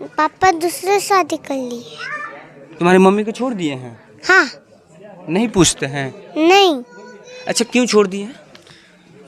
पापा दूसरे शादी कर लिए। तुम्हारी मम्मी को छोड़ दिए हैं? हाँ। नहीं पूछते हैं? नहीं। अच्छा, क्यों छोड़ दिए हैं?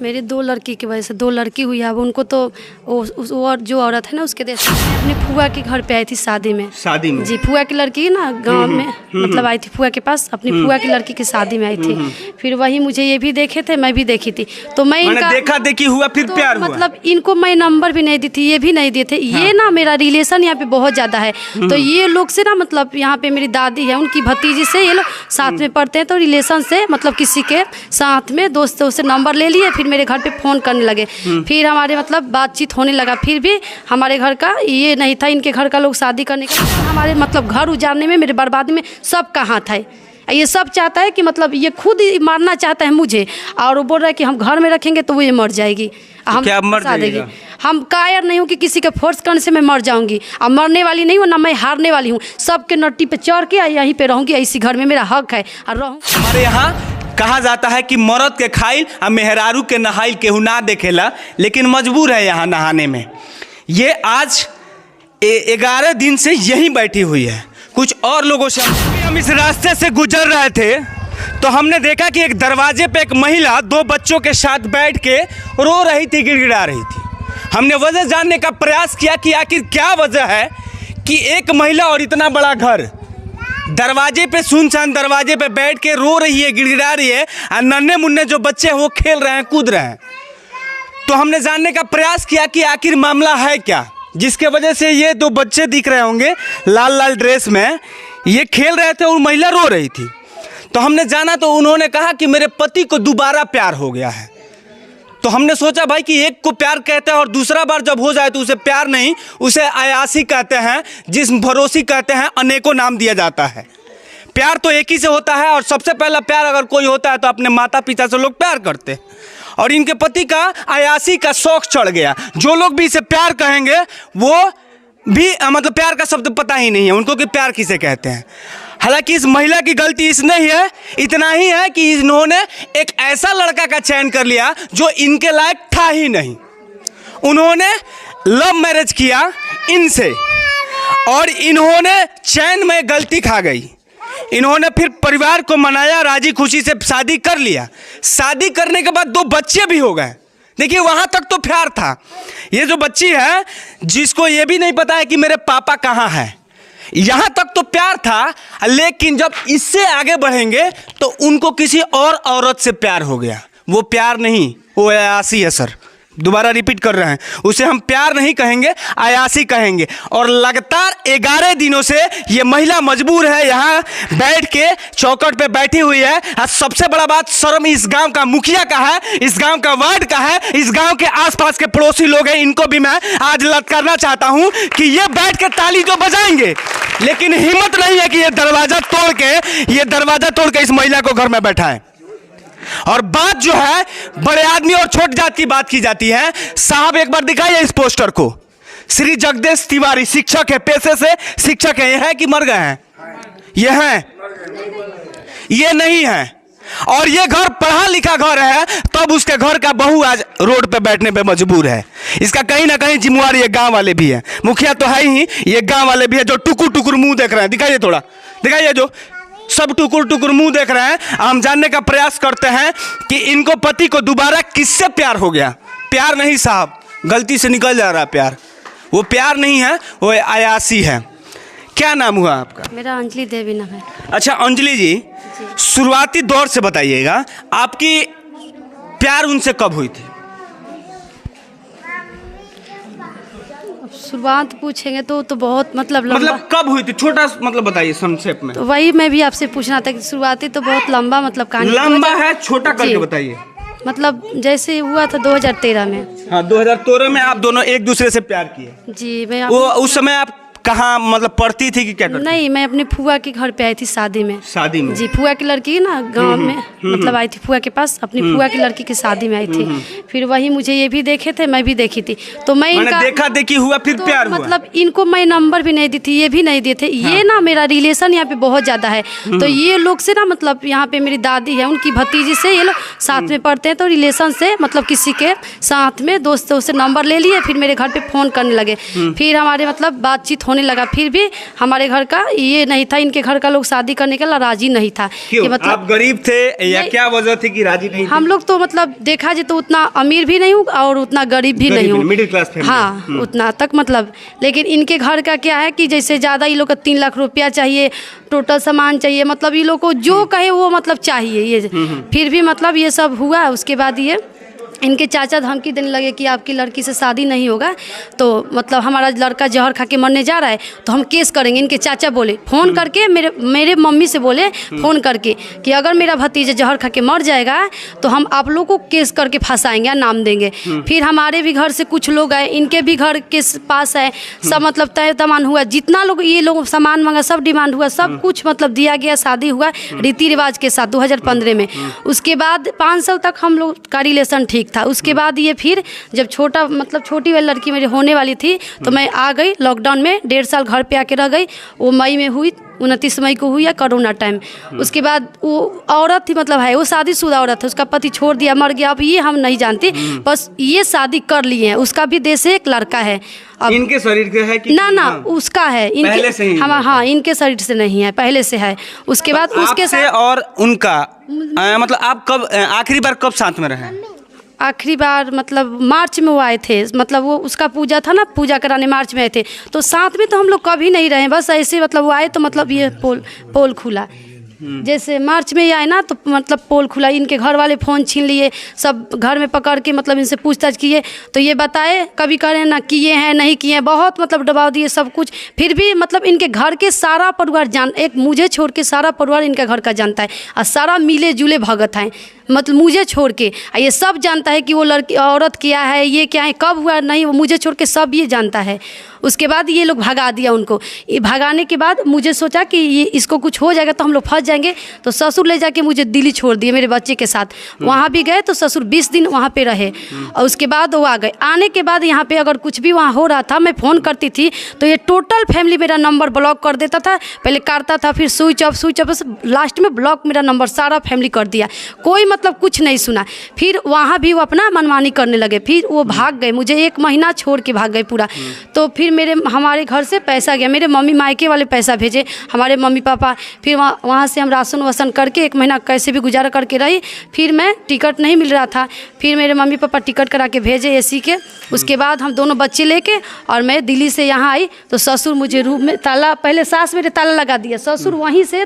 मेरी 2 लड़की की वजह से, 2 लड़की हुई है। अब उनको तो वो जो औरत है ना उसके देश में अपनी फुआ के घर पे आई थी शादी में। शादी में? जी, फुआ की लड़की ना गांव में मतलब आई थी फुआ के पास, अपनी फुआ की लड़की की शादी में आई थी। फिर वही मुझे ये भी देखे थे, मैं भी देखी थी, तो मैं इनका देखा देखी हुआ, फिर तो प्यार हुआ। मतलब इनको मैं नंबर भी नहीं दी थी, ये भी नहीं दिए थे। हाँ। ये ना मेरा रिलेशन यहाँ पे बहुत ज़्यादा है, तो ये लोग से ना मतलब यहाँ पे मेरी दादी है, उनकी भतीजी से ये लोग साथ में पढ़ते हैं, तो रिलेशन से मतलब किसी के साथ में दोस्तों से नंबर ले लिए, फिर मेरे घर पे फ़ोन करने लगे। फिर हमारे मतलब बातचीत होने लगा। फिर भी हमारे घर का ये नहीं था, इनके घर का लोग शादी करने का, हमारे मतलब घर उजाड़ने में, मेरे बर्बादी में सबका हाथ है। ये सब चाहता है कि मतलब ये खुद ही मारना चाहता है मुझे, और वो बोल रहा है कि हम घर में रखेंगे तो वो ये मर जाएगी, हम क्या मर देंगे। हम कायर नहीं हूँ कि किसी के फोर्स करने से मैं मर जाऊंगी, और मरने वाली नहीं हूँ ना मैं हारने वाली हूँ। सबके नट्टी पे चढ़ के यहीं पे रहूँगी, इसी घर में मेरा हक है और रहूँ। हमारे यहाँ कहा जाता है कि मर्द के खाइल और मेहरारू के नहाइल केहू ना देखेला, लेकिन मजबूर है यहाँ नहाने में। ये आज 11 दिन से यहीं बैठी हुई है। कुछ और लोगों से हम इस रास्ते से गुजर रहे थे तो हमने देखा कि एक दरवाजे पे एक महिला 2 बच्चों के साथ बैठ के रो रही थी, गिड़गिड़ा रही थी। हमने वजह जानने का प्रयास किया कि आखिर क्या वजह है कि एक महिला और इतना बड़ा घर दरवाजे पे, सुनसान दरवाजे पे बैठ के रो रही है, गिड़गिड़ा रही है, और नन्हे मुन्ने जो बच्चे हैं वो खेल रहे हैं, कूद रहे हैं। तो हमने जानने का प्रयास किया कि आखिर मामला है क्या, जिसके वजह से ये 2 बच्चे दिख रहे होंगे लाल लाल ड्रेस में, ये खेल रहे थे और महिला रो रही थी। तो हमने जाना तो उन्होंने कहा कि मेरे पति को दोबारा प्यार हो गया है। तो हमने सोचा भाई कि एक को प्यार कहते हैं और दूसरा बार जब हो जाए तो उसे प्यार नहीं, उसे अयासी कहते हैं, जिस्म भरोसी कहते हैं, अनेकों नाम दिया जाता है। प्यार तो एक ही से होता है, और सबसे पहला प्यार अगर कोई होता है तो अपने माता पिता से लोग प्यार करते हैं, और इनके पति का अयासी का शौक चढ़ गया। जो लोग भी इसे प्यार कहेंगे वो भी मतलब प्यार का शब्द पता ही नहीं है उनको कि प्यार किसे कहते हैं। हालांकि इस महिला की गलती इसने ही है, इतना ही है कि इन्होंने एक ऐसा लड़का का चयन कर लिया जो इनके लायक था ही नहीं। उन्होंने लव मैरिज किया इनसे, और इन्होंने चैन में गलती खा गई। इन्होंने फिर परिवार को मनाया, राजी खुशी से शादी कर लिया। शादी करने के बाद 2 बच्चे भी हो गए। देखिए, वहाँ तक तो प्यार था। ये जो बच्ची है जिसको ये भी नहीं पता है कि मेरे पापा कहाँ हैं, यहाँ तक तो प्यार था। लेकिन जब इससे आगे बढ़ेंगे तो उनको किसी और औरत से प्यार हो गया। वो प्यार नहीं, वो अयासी है सर। दोबारा रिपीट कर रहे हैं, उसे हम प्यार नहीं कहेंगे, अयासी कहेंगे। और लगातार 11 दिनों से ये महिला मजबूर है, यहाँ बैठ के चौखट पे बैठी हुई है। और सबसे बड़ा बात, शर्म इस गांव का मुखिया का है, इस गांव का वार्ड का है, इस गांव के आसपास के पड़ोसी लोग हैं, इनको भी मैं आज ललकारना चाहता हूँ कि ये बैठ के ताली जो बजाएंगे, लेकिन हिम्मत नहीं है कि ये दरवाजा तोड़ के इस महिला को घर में बैठाएं। और बात जो है बड़े आदमी और छोट जात की बात की जाती है। साहब एक बार दिखाइए इस पोस्टर को। श्री जगदेश तिवारी शिक्षक है, पेशे से शिक्षक है। ये है कि मर गए हैं? ये हैं, ये नहीं है। और ये घर पढ़ा लिखा घर है, तब उसके घर का बहू आज रोड पे बैठने पे मजबूर है। इसका कहीं ना कहीं जिम्मेवार ये गांव वाले भी है। मुखिया तो है ही, ये गांव वाले भी है जो टुकुर टुकुर मुंह देख रहे हैं। दिखाइए थोड़ा, दिखाइए, जो सब टुकुर टुकुर मुंह देख रहे हैं। हम जानने का प्रयास करते हैं कि इनको पति को दोबारा किससे प्यार हो गया। प्यार नहीं साहब, गलती से निकल जा रहा है प्यार। वो प्यार नहीं है, वो अयासी है। क्या नाम हुआ आपका? मेरा अंजलि देवी नाम है। अच्छा अंजलि जी, शुरुआती दौर से बताइएगा, आपकी प्यार उनसे कब हुई थी? शुरुआत पूछेंगे तो बहुत मतलब कब हुई थी, छोटा मतलब बताइए संक्षेप में। तो वही मैं भी आपसे पूछना था कि शुरुआती तो बहुत लंबा मतलब कहानी लंबा है, छोटा करके बताइए। मतलब जैसे हुआ था 2013 में। हाँ, 2013 में आप दोनों एक दूसरे से प्यार किए। जी, मैं वो उस समय आप कहाँ मतलब पढ़ती थी कि क्या करती? नहीं, मैं अपनी फुआ के घर पे आई थी शादी में। शादी में? जी, फुआ की लड़की ना गांव में मतलब आई थी फुआ के पास, अपनी फुआ की लड़की की शादी में आई थी। फिर वही मुझे ये भी देखे थे, मैं भी देखी थी, तो मैं इनका देखा देखी हुआ, फिर तो प्यार हुआ। मतलब इनको मैं नंबर भी नहीं दी थी, ये भी नहीं दिए थे। हाँ। ये ना मेरा रिलेशन यहाँ पे बहुत ज़्यादा है, तो ये लोग से ना मतलब यहाँ पे मेरी दादी है, उनकी भतीजी से ये लोग साथ में पढ़ते हैं, तो रिलेशन से मतलब किसी के साथ में दोस्तों से नंबर ले लिए, फिर मेरे घर पे फ़ोन करने लगे। फिर हमारे मतलब बातचीत होने लगा, फिर भी हमारे घर का ये नहीं था, इनके घर का लोग शादी करने के लिए राजी नहीं था। क्यों? मतलब आप गरीब थे या क्या वजह थी कि राजी नहीं थे? हम लोग तो मतलब देखा जाए तो उतना अमीर भी नहीं हूँ और उतना गरीब भी नहीं हूँ, मिडिल क्लास फैमिली। हाँ उतना तक मतलब। लेकिन इनके घर का क्या है कि जैसे ज़्यादा ये लोग को 3 लाख रुपया चाहिए, टोटल सामान चाहिए, मतलब ये लोग को जो कहे वो मतलब चाहिए ये। फिर भी मतलब ये सब हुआ। उसके बाद ये इनके चाचा धमकी देने लगे कि आपकी लड़की से शादी नहीं होगा, तो मतलब हमारा लड़का जहर खा के मरने जा रहा है तो हम केस करेंगे। इनके चाचा बोले फ़ोन करके, मेरे मम्मी से बोले फ़ोन करके कि अगर मेरा भतीजा जहर खा के मर जाएगा तो हम आप लोग को केस करके फंसाएंगे, नाम देंगे। फिर हमारे भी घर से कुछ लोग आए, इनके भी घर के पास है, सब मतलब तय तमान हुआ, जितना लोग ये लोग सामान मांगा सब डिमांड हुआ, सब कुछ मतलब दिया गया, शादी हुआ रीति रिवाज के साथ 2015 में। उसके बाद 5 साल तक हम लोग का रिलेशन ठीक था। उसके बाद ये फिर जब छोटा मतलब छोटी वाली लड़की मेरी होने वाली थी तो मैं आ गई लॉकडाउन में, 1.5 साल घर पे आके रह गई। वो मई में हुई, 29 मई को हुई है, कोरोना टाइम। उसके बाद वो औरत थी मतलब है, वो शादीशुदा औरत है, उसका पति छोड़ दिया, मर गया। अब ये हम नहीं जानते, बस ये शादी कर लिए हैं। उसका भी देश से एक लड़का है। अब इनके शरीर के है कि ना उसका है, पहले से ही? हाँ इनके शरीर से नहीं है, पहले से है। उसके बाद उसके साथ और उनका मतलब आप कब आखिरी बार कब साथ में रहे? आखिरी बार मतलब मार्च में वो आए थे, मतलब वो उसका पूजा था ना, पूजा कराने मार्च में आए थे, तो साथ में तो हम लोग कभी नहीं रहे, बस ऐसे मतलब वो आए तो मतलब ये पोल खुला। जैसे मार्च में ये आए ना तो मतलब पोल खुला, इनके घर वाले फ़ोन छीन लिए, सब घर में पकड़ के मतलब इनसे पूछताछ किए, तो ये बताए कभी करें ना किए हैं नहीं किए हैं, बहुत मतलब दबाव दिए सब कुछ। फिर भी मतलब इनके घर के सारा परिवार एक मुझे छोड़ के सारा परिवार इनका घर का जानता है, और सारा मिले जुले भगत हैं, मतलब मुझे छोड़ के ये सब जानता है कि वो लड़की औरत क्या है, ये क्या है, कब हुआ नहीं, वो मुझे छोड़ के सब ये जानता है। उसके बाद ये लोग भगा दिया उनको। ये भगाने के बाद मुझे सोचा कि ये इसको कुछ हो जाएगा तो हम लोग फंस जाएंगे, तो ससुर ले जाके मुझे दिल्ली छोड़ दिए मेरे बच्चे के साथ। वहाँ भी गए तो ससुर 20 दिन वहाँ पे रहे, और उसके बाद वो आ गए। आने के बाद यहाँ पे अगर कुछ भी वहाँ हो रहा था, मैं फ़ोन करती थी तो ये टोटल फैमिली मेरा नंबर ब्लॉक कर देता था, पहले काटता था, फिर स्विच ऑफ, लास्ट में ब्लॉक मेरा नंबर सारा फैमिली कर दिया, कोई मतलब कुछ नहीं सुना। फिर वहाँ भी वो अपना मनमानी करने लगे, फिर वो भाग गए, मुझे 1 महीना छोड़ के भाग गए पूरा। तो फिर हमारे घर से पैसा गया, मेरे मम्मी मायके वाले पैसा भेजे, हमारे मम्मी पापा। फिर वहाँ से हम राशन वासन करके 1 महीना कैसे भी गुजारा करके रही। फिर मैं टिकट नहीं मिल रहा था, फिर मेरे मम्मी पापा टिकट करा के भेजे एसी के। उसके बाद हम दोनों बच्चे लेके और मैं दिल्ली से यहाँ आई तो ससुर मुझे रूम में ताला, पहले सास मेरे ताला लगा दिया, ससुर वहीं से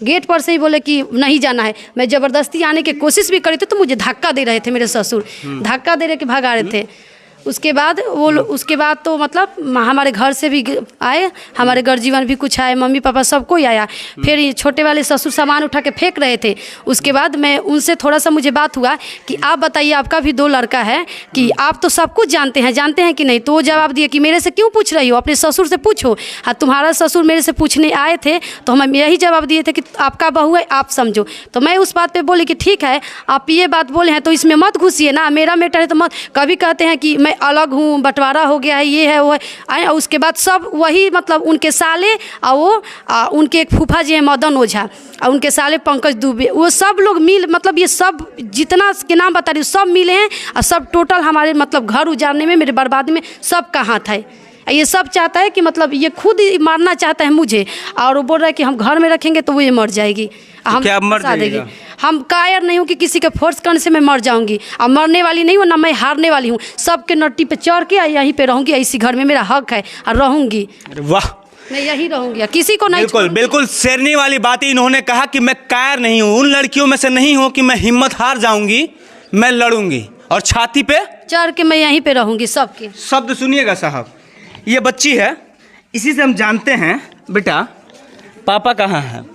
गेट पर से ही बोले कि नहीं जाना है। मैं ज़बरदस्ती आने की कोशिश भी करी थी तो मुझे धक्का दे रहे थे मेरे ससुर, धक्का दे रहे के भगा रहे थे। उसके बाद उसके बाद तो मतलब हमारे घर से भी आए, हमारे गर्जीवन भी कुछ आए, मम्मी पापा सब कोई आया। फिर ये छोटे वाले ससुर सामान उठा के फेंक रहे थे। उसके बाद मैं उनसे थोड़ा सा मुझे बात हुआ कि आप बताइए, आपका भी 2 लड़का है, कि आप तो सब कुछ जानते हैं कि नहीं? तो वो जवाब दिए कि मेरे से क्यों पूछ रही हो, अपने ससुर से पूछो। हाँ, तुम्हारा ससुर मेरे से पूछने आए थे तो हम यही जवाब दिए थे कि आपका बहू है, आप समझो। तो मैं उस बात पर बोली कि ठीक है, आप ये बात बोले हैं तो इसमें मत घुसिए ना, मेरा मैटर है तो मत। कभी कहते हैं कि अलग हूँ, बंटवारा हो गया है, ये है वो है। उसके बाद सब वही मतलब उनके साले और वो उनके एक फूफा जी हैं मदन ओझा, और उनके साले पंकज दुबे, वो सब लोग मिल मतलब ये सब जितना के नाम बता रही हूँ सब मिले हैं, और सब टोटल हमारे मतलब घर उजाड़ने में, मेरे बर्बादी में सबका हाथ है। ये सब चाहता है कि मतलब ये खुद मारना चाहता है मुझे, और वो बोल रहा है कि हम घर में रखेंगे तो वो ये मर जाएगी, हम क्या मर जाएगी? हम कायर नहीं हूँ कि किसी के फोर्स करने से मैं मर जाऊंगी, और मरने वाली नहीं हूँ ना मैं हारने वाली हूँ। सबके नट्टी पे चढ़ के यहीं पे रहूंगी, इसी घर में मेरा हक है और रहूंगी। वाह, मैं यही रहूंगी, किसी को नहीं। बिल्कुल बिल्कुल शेरनी वाली बातें इन्होंने कहा कि मैं कायर नहीं हूँ, उन लड़कियों में से नहीं हूँ कि मैं हिम्मत हार जाऊंगी, मैं लड़ूंगी और छाती पे चढ़ के मैं यहीं पे रहूंगी। सबके शब्द सुनिएगा साहब, ये बच्ची है, इसी से हम जानते हैं। बेटा, पापा कहाँ हैं?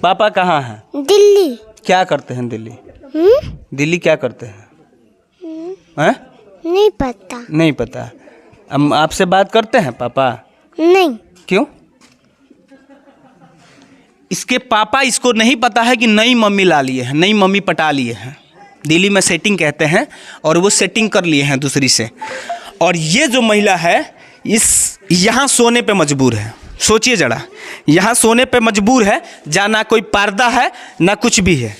पापा कहाँ हैं? दिल्ली। क्या करते हैं दिल्ली? दिल्ली क्या करते हैं? हैं? नहीं पता। नहीं पता। हम आपसे बात करते हैं पापा? नहीं। क्यों? इसके पापा, इसको नहीं पता है कि नई मम्मी ला लिए हैं, नई मम्मी पटा लिए हैं, दिल्ली में सेटिंग कहते हैं, और वो सेटिंग कर लिए हैं दूसरी से। और ये जो महिला है यहाँ सोने पे मजबूर है। सोचिए जरा, यहाँ सोने पे मजबूर है, जहाँ ना कोई पर्दा है ना कुछ भी है।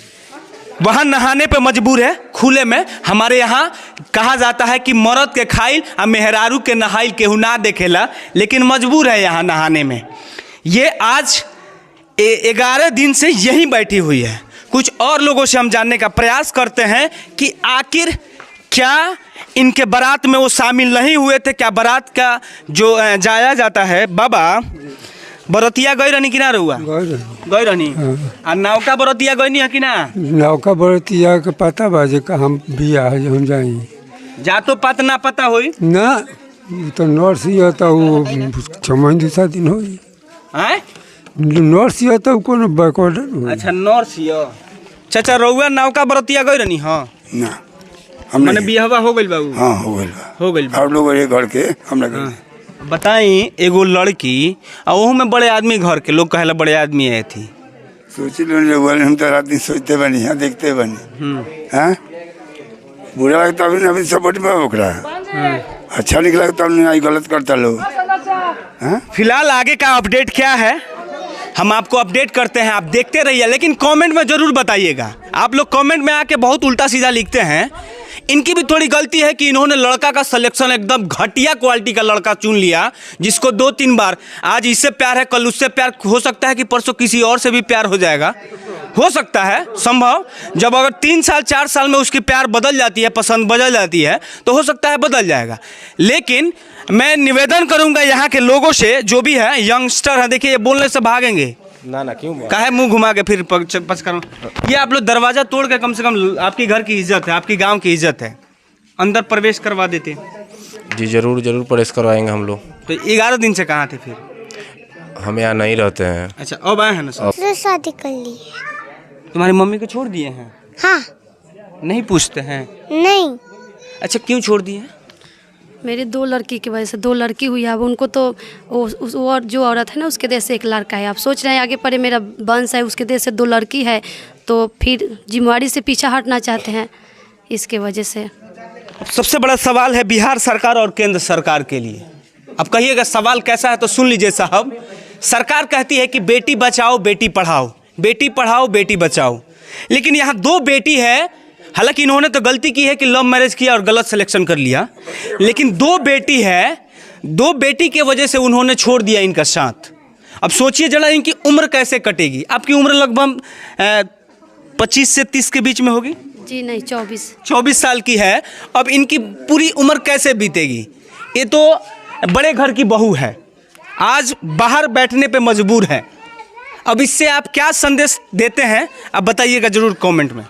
वहाँ नहाने पे मजबूर है खुले में। हमारे यहाँ कहा जाता है कि मर्द के खाइल आ मेहरारू के नहाइल केहू ना देखेला, लेकिन मजबूर है यहाँ नहाने में। ये आज 11 दिन से यहीं बैठी हुई है। कुछ और लोगों से हम जानने का प्रयास करते हैं कि आखिर क्या इनके बारात में वो शामिल नहीं हुए थे, क्या बारात का जो जाया जाता है। बाबा, बरतिया गई रहनी कि ना रहुआ? गई रहनी। आ नौका बरतिया गई नहीं है कि ना? नौका बरतिया के पता बाजे का हम भी हम जाई जा तो पत ना पता होई ना, तो नर्सी होता वो 6 महीने 7 दिन होई हैं। नर्सी होता कोनो बैकवर्ड। अच्छा नर्स यो। चाचा रहुआ नौका बरतिया गई रहनी? हाँ ना, हम मैंने बियाहवा हो गइल बाबू? हाँ हो गइल बा, हो गइल बा। और लोग ये घर के हम लगे। बताई एगो लड़की और वहू में बड़े आदमी घर के लोग कहेला बड़े आदमी है थी। सोची लो हम तो रात दिन सोचते बनी है, देखते बनी हैं। बुरा लगता अभी सपोर्ट में ओकरा, अच्छा नहीं लगता नहीं गलत करता लोग। फिलहाल आगे का अपडेट क्या है हम आपको अपडेट करते हैं, आप देखते रहिए। लेकिन कमेंट में ज़रूर बताइएगा। आप लोग कमेंट में आके बहुत उल्टा सीधा लिखते हैं। इनकी भी थोड़ी गलती है कि इन्होंने लड़का का सिलेक्शन एकदम घटिया क्वालिटी का लड़का चुन लिया, जिसको 2-3 बार आज इससे प्यार है, कल उससे प्यार, हो सकता है कि परसों किसी और से भी प्यार हो जाएगा, हो सकता है संभव। जब अगर 3 साल 4 साल में उसकी प्यार बदल जाती है, पसंद बदल जाती है, तो हो सकता है बदल जाएगा। लेकिन मैं निवेदन करूंगा यहाँ के लोगों से, जो भी है यंगस्टर है, देखिए ये बोलने से भागेंगे ना क्यों काहे मुंह घुमा के फिर पच करो। ये आप लोग दरवाज़ा तोड़ के कम से कम, आपकी घर की इज्जत है, आपकी गांव की इज्जत है, अंदर प्रवेश करवा देते। जी जरूर प्रवेश करवाएंगे हम लोग। तो 11 दिन से कहाँ थे फिर? हम यहाँ नहीं रहते हैं। अच्छा अब आए हैं ना सर? दूसरे शादी कर ली है। तुम्हारी मम्मी को छोड़ दिए हैं? हाँ। नहीं पूछते हैं? नहीं। अच्छा क्यों छोड़ दिए? मेरी 2 लड़की की वजह से 2 लड़की हुई है। अब उनको तो वो जो औरत है ना, उसके देश से 1 लड़का है। आप सोच रहे हैं आगे पड़े मेरा वंश है, उसके देश से 2 लड़की है, तो फिर जिम्मेवारी से पीछा हटना चाहते हैं, इसके वजह से। सबसे बड़ा सवाल है बिहार सरकार और केंद्र सरकार के लिए। अब कहिएगा सवाल कैसा है तो सुन लीजिए साहब। सरकार कहती है कि बेटी बचाओ बेटी पढ़ाओ, बेटी पढ़ाओ बेटी बचाओ, लेकिन यहाँ 2 बेटी है। हालांकि इन्होंने तो गलती की है कि लव मैरिज किया और गलत सिलेक्शन कर लिया, लेकिन 2 बेटी है, 2 बेटी के वजह से उन्होंने छोड़ दिया इनका साथ। अब सोचिए जरा इनकी उम्र कैसे कटेगी। आपकी उम्र लगभग 25 से 30 के बीच में होगी? जी नहीं, 24 साल की है। अब इनकी पूरी उम्र कैसे बीतेगी? ये तो बड़े घर की बहू है, आज बाहर बैठने पे मजबूर है। अब इससे आप क्या संदेश देते हैं, आप बताइएगा जरूर कमेंट में।